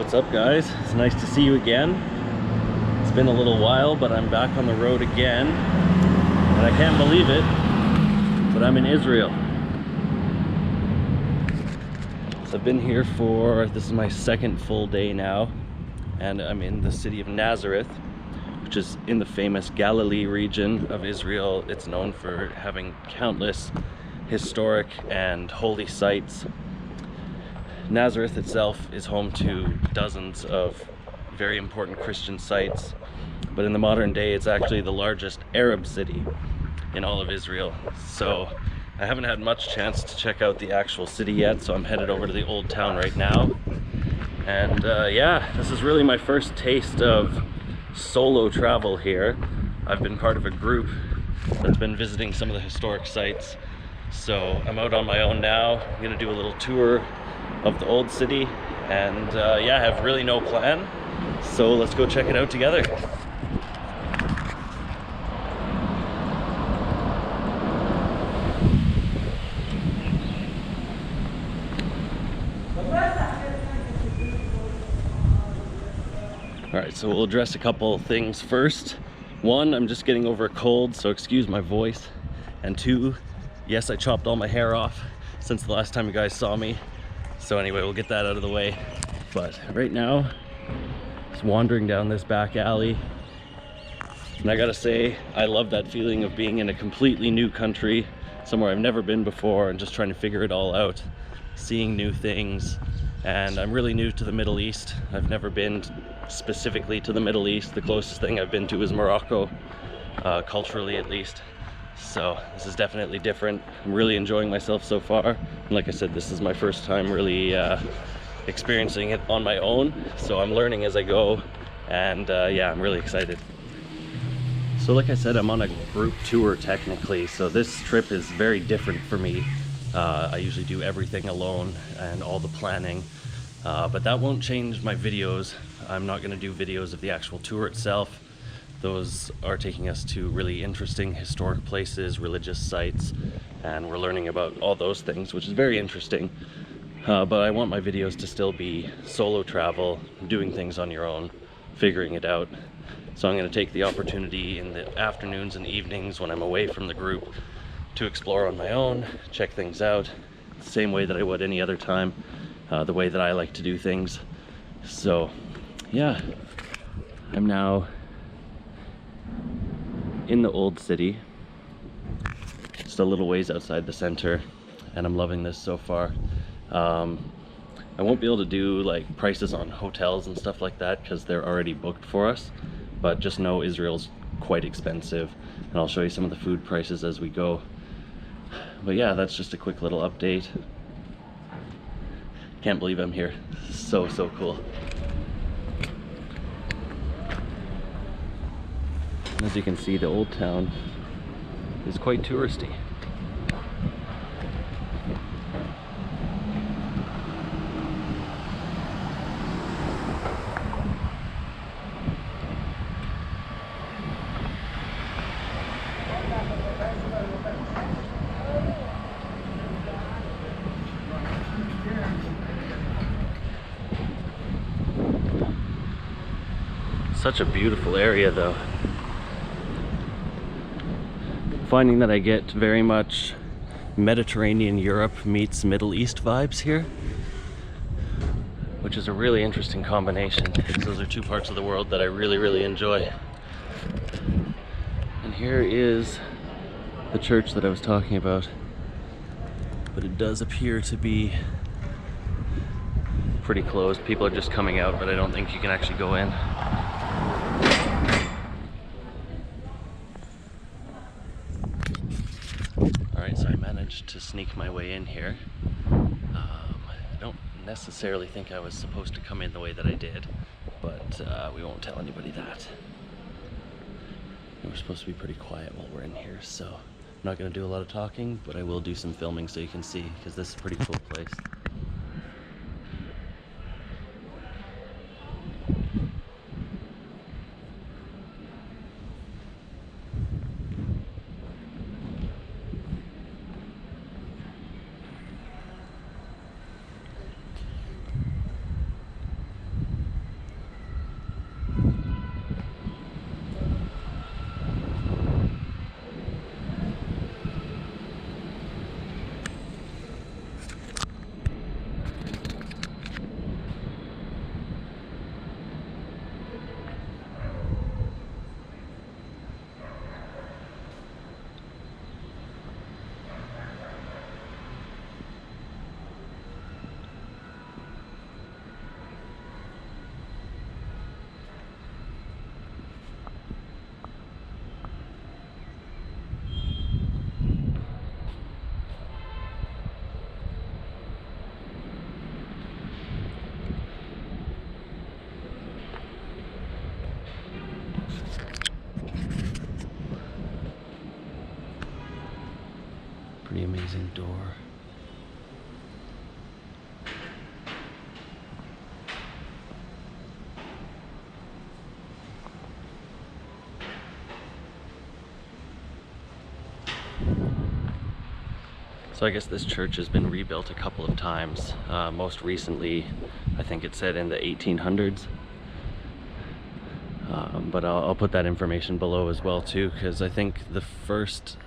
What's up, guys? It's nice to see you again. It's been a little while, but I'm back on the road again. And I can't believe it, but I'm in Israel. So I've been here this is my second full day now. And I'm in the city of Nazareth, which is in the famous Galilee region of Israel. It's known for having countless historic and holy sites. Nazareth itself is home to dozens of very important Christian sites, but in the modern day it's actually the largest Arab city in all of Israel. So I haven't had much chance to check out the actual city yet, so I'm headed over to the old town right now. And yeah, this is really my first taste of solo travel here. I've been part of a group that's been visiting some of the historic sites, so I'm out on my own now. I'm gonna do a little tour of the old city, and yeah, I have really no plan, so let's go check it out together. Alright, so we'll address a couple things first. One, I'm just getting over a cold, so excuse my voice. And two, yes, I chopped all my hair off since the last time you guys saw me. So anyway, we'll get that out of the way. But right now, just wandering down this back alley. And I gotta say, I love that feeling of being in a completely new country, somewhere I've never been before, and just trying to figure it all out, seeing new things. And I'm really new to the Middle East. I've never been specifically to the Middle East. The closest thing I've been to is Morocco, culturally at least. So this is definitely different. I'm really enjoying myself so far. And like I said, this is my first time really experiencing it on my own. So I'm learning as I go, and yeah, I'm really excited. So like I said, I'm on a group tour technically, so this trip is very different for me. I usually do everything alone and all the planning, but that won't change my videos. I'm not going to do videos of the actual tour itself. Those are taking us to really interesting historic places, religious sites, and we're learning about all those things, which is very interesting. But I want my videos to still be solo travel, doing things on your own, figuring it out. So I'm going to take the opportunity in the afternoons and evenings when I'm away from the group to explore on my own, check things out, the same way that I would any other time, the way that I like to do things. So yeah, I'm now in the old city, just a little ways outside the center, and I'm loving this so far. I won't be able to do like prices on hotels and stuff like that because they're already booked for us, but just know Israel's quite expensive, and I'll show you some of the food prices as we go. But yeah, that's just a quick little update. Can't believe I'm here. So cool. As you can see, the old town is quite touristy. Such a beautiful area though. Finding that I get very much Mediterranean Europe meets Middle East vibes here, which is a really interesting combination because those are two parts of the world that I really enjoy. And here is the church that I was talking about, but it does appear to be pretty closed. People are just coming out, but I don't think you can actually go in. Alright, so I managed to sneak my way in here. I don't necessarily think I was supposed to come in the way that I did, but we won't tell anybody that. We're supposed to be pretty quiet while we're in here, so I'm not going to do a lot of talking, but I will do some filming so you can see, because this is a pretty cool place. Pretty amazing door. So I guess this church has been rebuilt a couple of times. Most recently, I think it said in the 1800s. But I'll put that information below as well too, because I think the first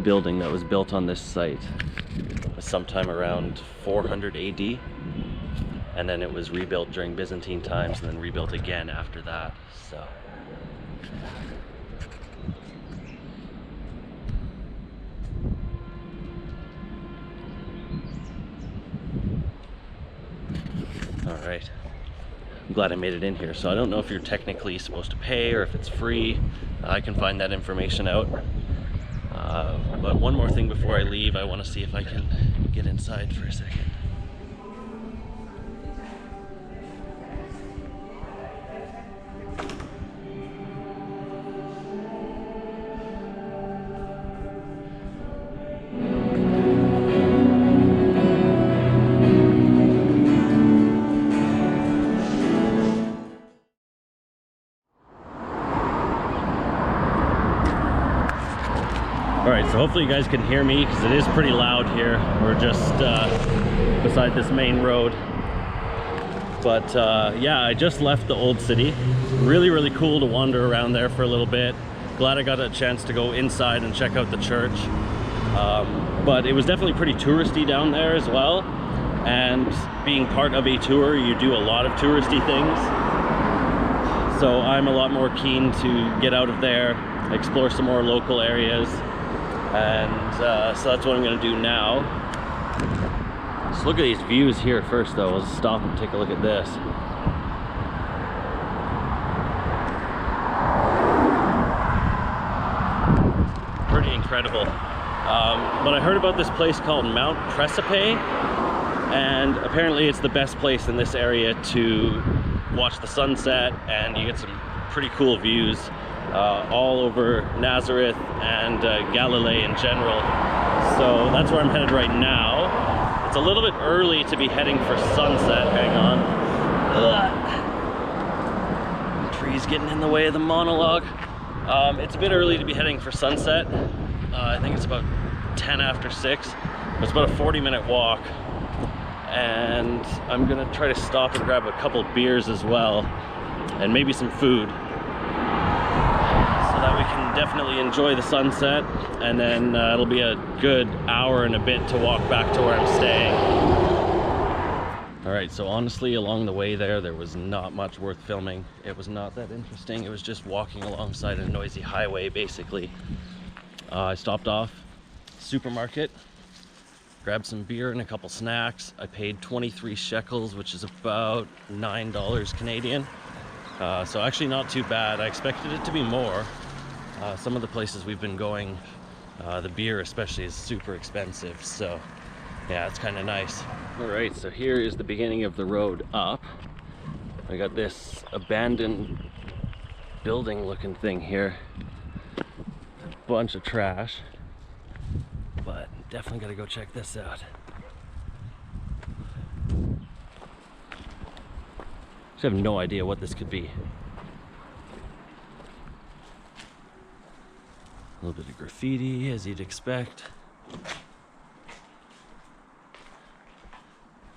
building that was built on this site was sometime around 400 AD. And then it was rebuilt during Byzantine times and then rebuilt again after that. So. All right, I'm glad I made it in here. So I don't know if you're technically supposed to pay or if it's free. I can find that information out. But one more thing before I leave, I want to see if I can get inside for a second. Alright, so hopefully you guys can hear me because it is pretty loud here. We're just beside this main road. But yeah, I just left the old city. Really cool to wander around there for a little bit. Glad I got a chance to go inside and check out the church. But it was definitely pretty touristy down there as well. And being part of a tour, you do a lot of touristy things. So I'm a lot more keen to get out of there, explore some more local areas. And so that's what I'm going to do now. Just look at these views here first though. We'll stop and take a look at this. Pretty incredible. But I heard about this place called Mount Precipice, and apparently it's the best place in this area to watch the sunset, and you get some pretty cool views all over Nazareth and Galilee in general. So that's where I'm headed right now. It's a little bit early to be heading for sunset. Hang on. The tree's getting in the way of the monologue. It's a bit early to be heading for sunset. I think it's about 10 after 6. It's about a 40-minute walk. And I'm gonna try to stop and grab a couple beers as well, and maybe some food, so that we can definitely enjoy the sunset. And then it'll be a good hour and a bit to walk back to where I'm staying. All right, so honestly, along the way there was not much worth filming. It was not that interesting. It was just walking alongside a noisy highway, basically. I stopped off, supermarket, grabbed some beer and a couple snacks. I paid 23 shekels, which is about $9 Canadian. So actually not too bad. I expected it to be more. Some of the places we've been going, the beer especially is super expensive. So yeah, it's kind of nice. All right, so here is the beginning of the road up. I got this abandoned building looking thing here. A bunch of trash. But definitely gotta go check this out. Just have no idea what this could be. A little bit of graffiti, as you'd expect.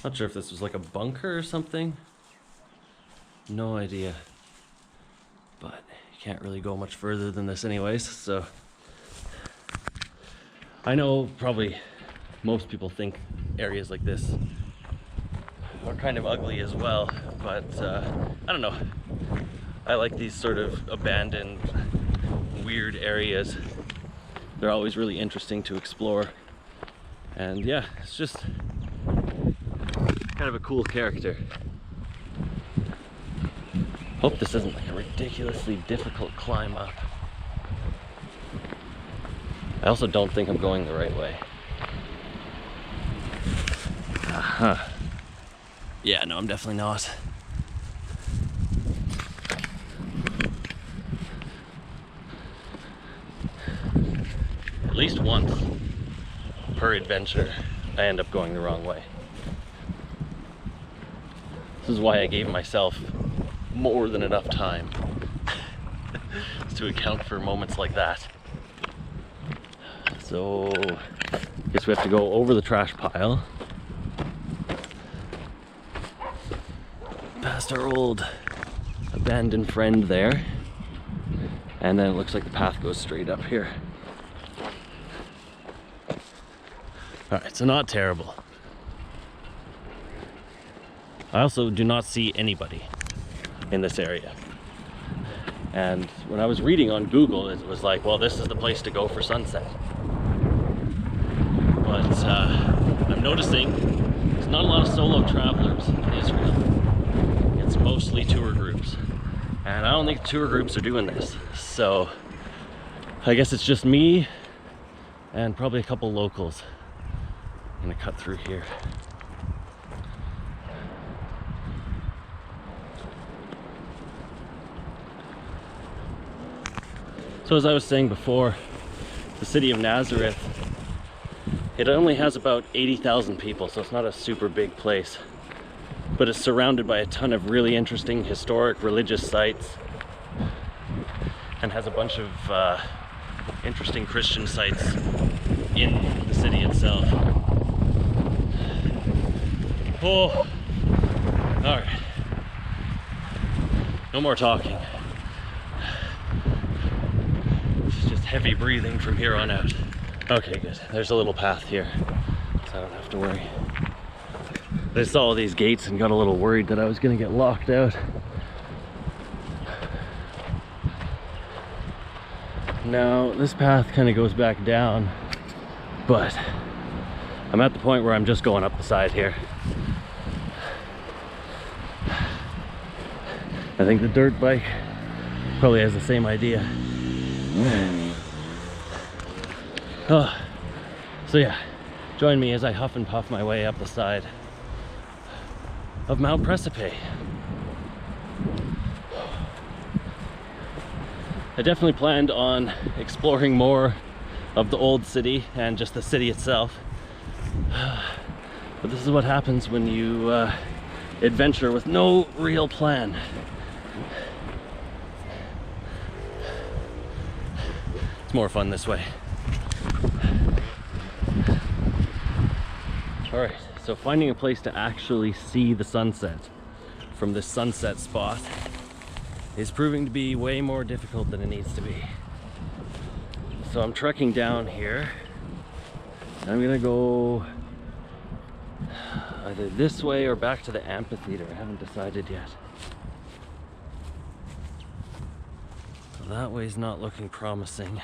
Not sure if this was like a bunker or something. No idea. But you can't really go much further than this anyways, so. I know probably most people think areas like this are kind of ugly as well, but I don't know. I like these sort of abandoned, weird areas. They're always really interesting to explore. And yeah, it's just kind of a cool character. Hope this isn't like a ridiculously difficult climb up. I also don't think I'm going the right way. Yeah, no, I'm definitely not. At least once per adventure, I end up going the wrong way. This is why I gave myself more than enough time to account for moments like that. So, I guess we have to go over the trash pile, past our old abandoned friend there, and then it looks like the path goes straight up here. Alright, so not terrible. I also do not see anybody in this area. And when I was reading on Google, it was like, well, this is the place to go for sunset. But I'm noticing there's not a lot of solo travelers in Israel. It's mostly tour groups. And I don't think tour groups are doing this. So I guess it's just me and probably a couple locals. I'm gonna cut through here. So as I was saying before, the city of Nazareth, it only has about 80,000 people, so it's not a super big place. But it's surrounded by a ton of really interesting historic religious sites and has a bunch of interesting Christian sites in the city itself. Oh, all right. No more talking. It's just heavy breathing from here on out. Okay, good. There's a little path here, so I don't have to worry. I saw all these gates and got a little worried that I was gonna get locked out. Now, this path kind of goes back down, but I'm at the point where I'm just going up the side here. I think the dirt bike probably has the same idea. Oh, so yeah, join me as I huff and puff my way up the side of Mount Precipice. I definitely planned on exploring more of the old city and just the city itself. But this is what happens when you adventure with no real plan. It's more fun this way. Alright, so finding a place to actually see the sunset from this sunset spot is proving to be way more difficult than it needs to be. So I'm trekking down here. I'm gonna go either this way or back to the amphitheater. I haven't decided yet. So that way's not looking promising.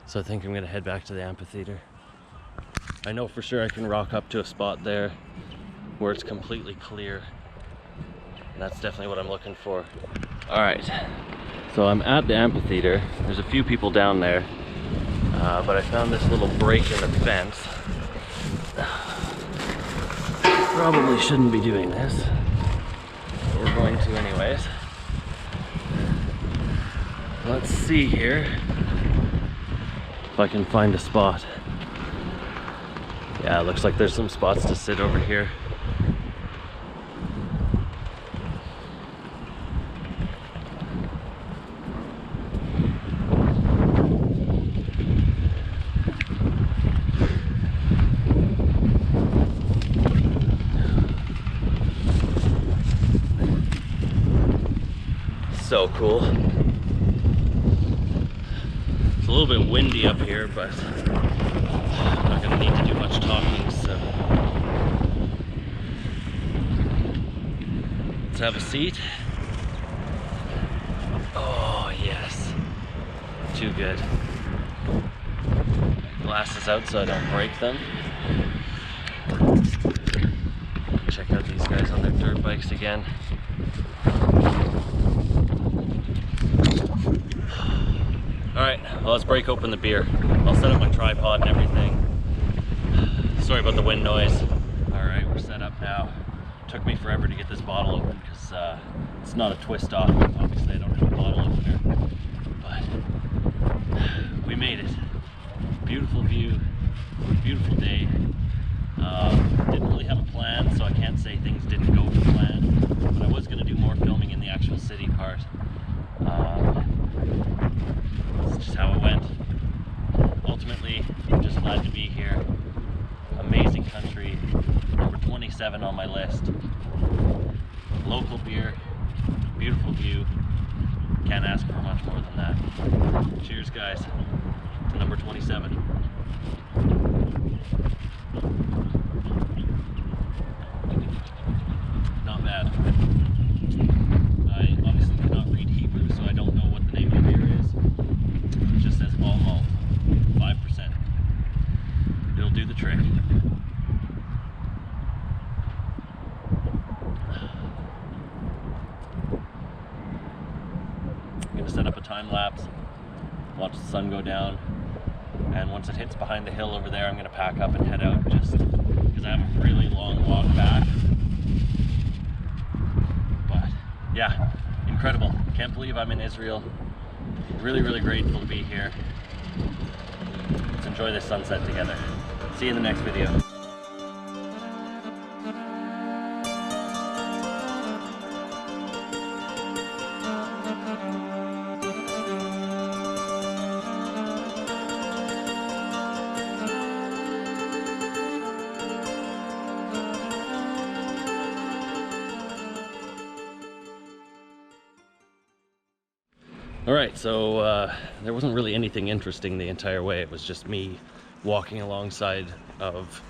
So I think I'm gonna head back to the amphitheater. I know for sure I can rock up to a spot there where it's completely clear. And that's definitely what I'm looking for. All right, so I'm at the amphitheater. There's a few people down there, but I found this little break in the fence. Probably shouldn't be doing this, but we're going to anyways. Let's see here if I can find a spot. Yeah, it looks like there's some spots to sit over here. So cool. It's a little bit windy up here, but I'm not gonna need to do much talking, so let's have a seat. Oh yes, too good. Glasses out so I don't break them. Check out these guys on their dirt bikes again. Alright, well, let's break open the beer. I'll set up my tripod and everything. Sorry about the wind noise. Alright, we're set up now. Took me forever to get this bottle open because it's not a twist off. Obviously I don't have a bottle opener, but we made it. Beautiful view, beautiful day. Didn't really have a plan, so I can't say things didn't go to plan, but I was going to do more filming in the actual city part. It's just how it went. Ultimately, I'm just glad to be here. Amazing country, number 27 on my list. Local beer, beautiful view. Can't ask for much more than that. Cheers, guys, to number 27. Not bad. I obviously cannot read Hebrew, so I don't know what the name of the beer is. It just says all malt, 5%. It'll do the trick. I'm gonna set up a time lapse, watch the sun go down, and once it hits behind the hill over there, I'm gonna pack up and head out just because I have a really long walk back. But yeah, incredible. Can't believe I'm in Israel. Really, really grateful to be here. Let's enjoy this sunset together. See you in the next video. Alright, so there wasn't really anything interesting the entire way. It was just me walking alongside of,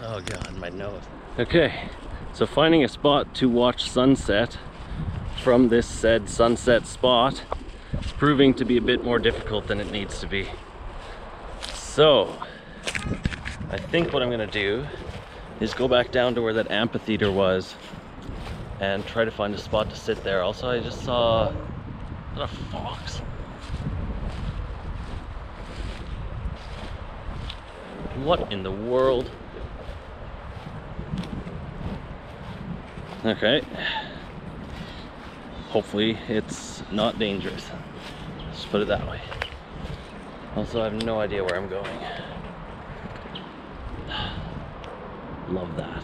oh god, my nose. Okay, so finding a spot to watch sunset from this said sunset spot is proving to be a bit more difficult than it needs to be. So, I think what I'm gonna do is go back down to where that amphitheater was and try to find a spot to sit there. Also, I just saw, is that a fox? What in the world? Okay. Hopefully it's not dangerous. Let's put it that way. Also, I have no idea where I'm going. Love that.